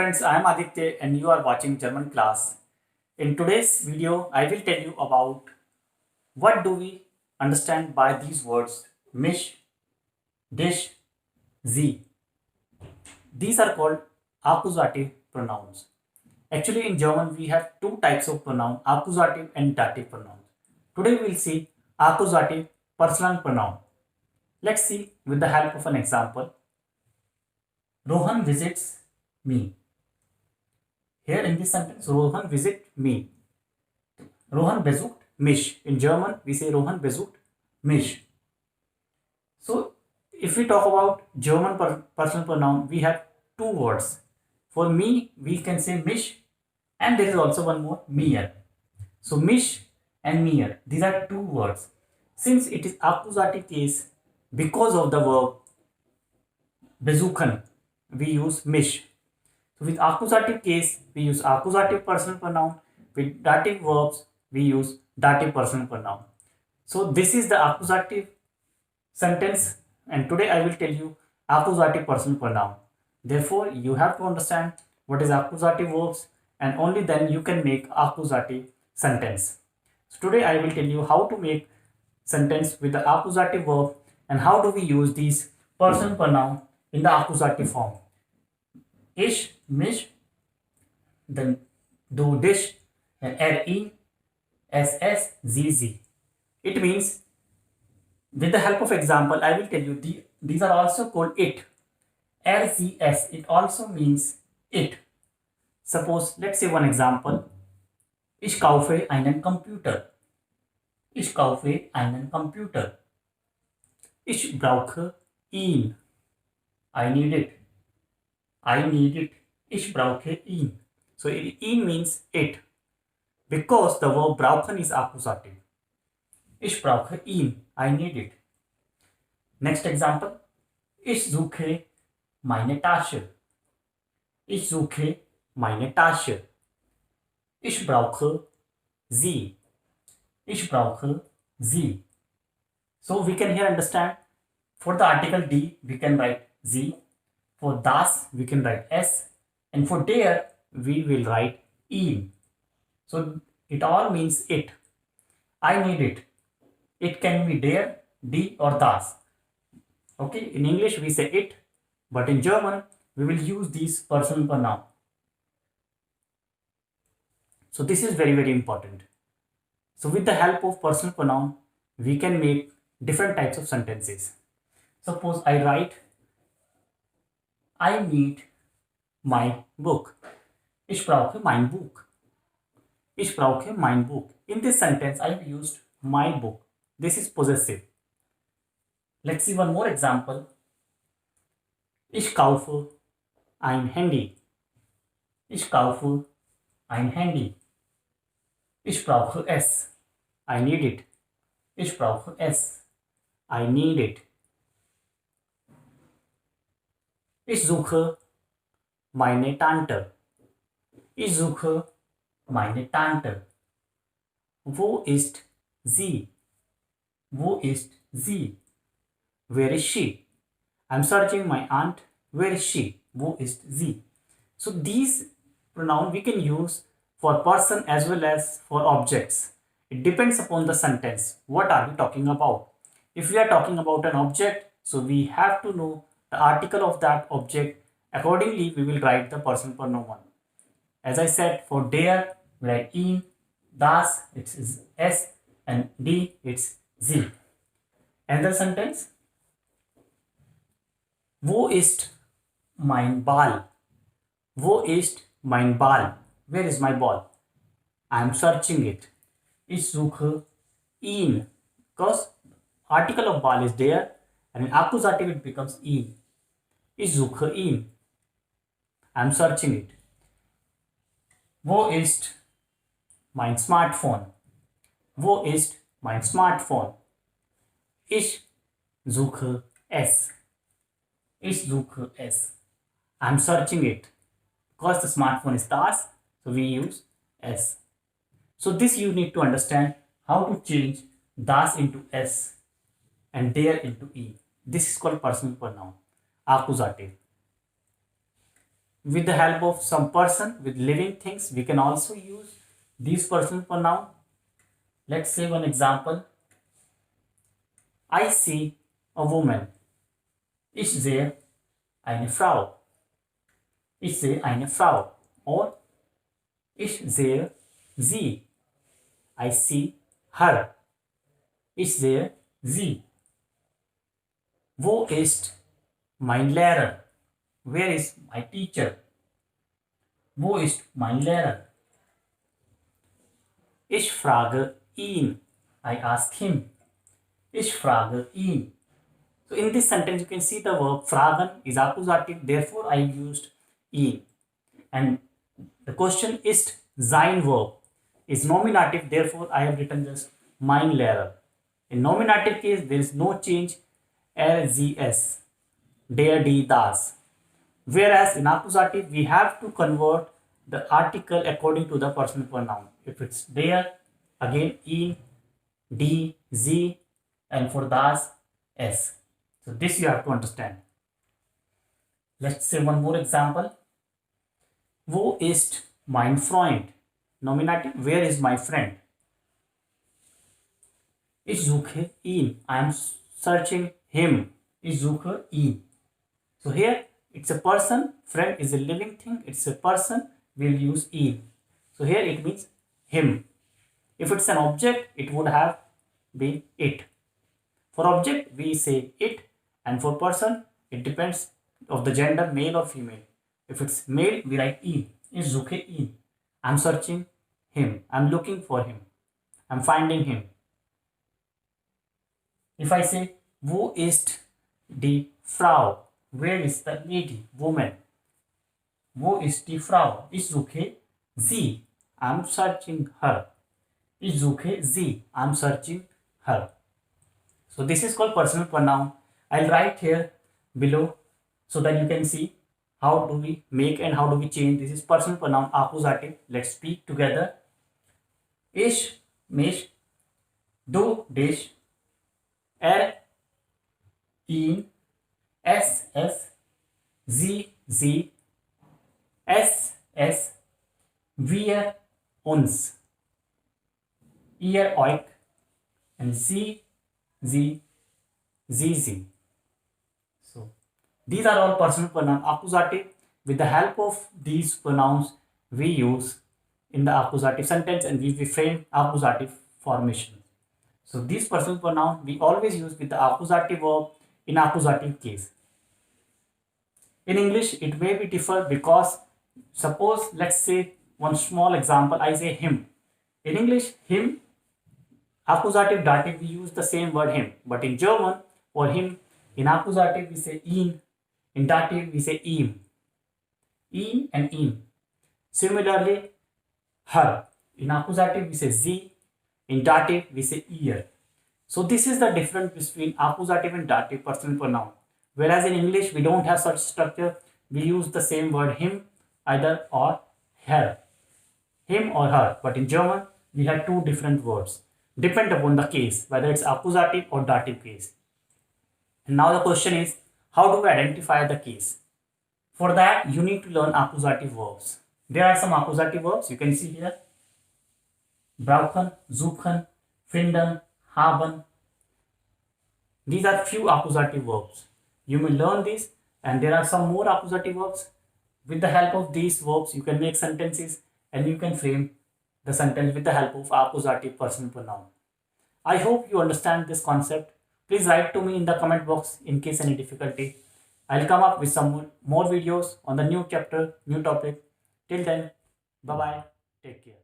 friends, I am Aditya and you are watching German class. In today's video, I will tell you about what do we understand by these words mich, dich, sie. These are called accusative pronouns. Actually, in German, we have two types of pronoun, accusative and dative pronouns. Today, we will see accusative personal pronoun. Let's see with the help of an example. Rohan visits me. Here in this sentence, Rohan visit me. Rohan besucht mich. In German, we say Rohan besucht mich. So, if we talk about German personal pronoun, we have two words. For me, we can say mich, and there is also one more, mir. So, mich and mir, these are two words. Since it is accusative case, because of the verb besuchen, we use mich. So with accusative case, we use accusative personal pronoun. With dative verbs, we use dative personal pronoun. So this is the accusative sentence, and today I will tell you accusative personal pronoun. Therefore, you have to understand what is accusative verbs, and only then you can make accusative sentence. So today I will tell you how to make sentence with the accusative verb and how do we use these personal pronoun in the accusative form. Ich, mich, then du, dich, and ihn, es, sie. It means, with the help of example, I will tell you these are also called it. Sie, es, it also means it. Suppose, let's say one example. Ich kaufe einen Computer. Ich kaufe einen Computer. Ich brauche ihn. I need it. I need it. Ich brauche ihn. So ihn means it. Because the verb brauchen is accusative. Ich brauche ihn. I need it. Next example. Ich suche meine Tasche. Ich suche meine Tasche. Ich brauche sie. Ich brauche sie. So we can here understand, for the article die, we can write sie. For das, we can write s, and for der, we will write ihn. So it all means it. I need it. It can be der, die, or das. Okay, in English we say it, but in German we will use these personal pronoun. So this is very, very important. So with the help of personal pronoun, we can make different types of sentences. Suppose I write, I need my book. Ich brauche mein Buch. Ich brauche mein Buch. In this sentence, I have used my book. This is possessive. Let's see one more example. Ich kaufe ein Handy. Ich kaufe ein Handy. Ich brauche es. I need it. Ich brauche es. I need it. Ich suche meine Tante. Ich suche meine Tante. Wo ist sie? Wo ist sie? Where is she? I'm searching my aunt. Where is she? Wo ist sie? So these pronouns we can use for person as well as for objects. It depends upon the sentence. What are we talking about? If we are talking about an object, so we have to know the article of that object. Accordingly, we will write the personal pronoun. As I said, for der, we write ihn, das, it's s, and die, it's sie. Another sentence. Wo ist mein Ball? Wo ist mein Ball? Where is my ball? I am searching it. Ich suche ihn. Because article of Ball is there, and in accusative it becomes ihn. Ich suche ihn. I am searching it. Wo ist mein Smartphone? Wo ist mein Smartphone? Ich suche es. Ich suche es. I am searching it. Because the smartphone is das, so we use s. So this you need to understand how to change das into s and der into e. This is called personal pronoun, accusative. with the help of some person with living things, we can also use these personal pronoun. Let's say one example. I see a woman. Ich sehe eine Frau. Ich sehe eine Frau. Or ich sehe sie. I see her. Ich sehe sie. Wo ist mein Lehrer? Where is my teacher? Wo ist mein Lehrer? Ich frage ihn. I ask him. Ich frage ihn. So in this sentence you can see the verb fragen is accusative, therefore I used ihn. And the question ist sein Verb is nominative, therefore I have written just mein Lehrer. In nominative case there is no change, LZS, der, die, das. Whereas in accusative we have to convert the article according to the personal pronoun. If it's der, again ihn, die, sie, and for das, s. So this you have to understand. Let's say one more example. Wo ist mein Freund? Nominative, where is my friend? Ich suche ihn. I am searching him. Ich suche ihn. So here it's a person, friend is a living thing, it's a person, we'll use ihn. So here it means him. If it's an object, it would have been it. For object, we say it, and for person, it depends of the gender, male or female. If it's male, we write ihn. Ich suche ihn. I'm searching him. I'm looking for him. I'm finding him. If I say, wo ist die Frau? Where is the lady, woman? Wo ist die Frau? Ich suche sie. I'm searching her. Ich suche sie. I'm searching her. So this is called personal pronoun. I'll write here below so that you can see how do we make and how do we change. This is personal pronoun accusative. Let's speak together. Ich, mich, du, dich, ihn, es, sie, es, wir, uns, ihr, euch, and sie, sie. So these are all personal pronoun accusative. With the help of these pronouns we use in the accusative sentence and we frame accusative formation. So these personal pronoun we always use with the accusative verb in accusative case. In English it may be different because suppose let's say one small example, I say him. In English him, accusative dative we use the same word him, but in German for him in accusative we say ihn, in dative we say ihm. Ihn and ihm. Similarly her, in accusative we say sie, in dative we say ihr. So this is the difference between accusative and dative personal pronoun. Whereas in English we don't have such structure, we use the same word him, either or her, him or her, but in German we have two different words, depend upon the case, whether it's accusative or dative case. And now the question is, how do we identify the case? For that you need to learn accusative verbs. There are some accusative verbs you can see here. Brauchen, suchen, finden, haben. These are few accusative verbs. You may learn this, and there are some more accusative verbs. With the help of these verbs you can make sentences and you can frame the sentence with the help of accusative personal pronoun. I hope you understand this concept. Please write to me in the comment box in case any difficulty. I'll come up with some more videos on the new chapter, new topic. Till then, bye bye. Take care.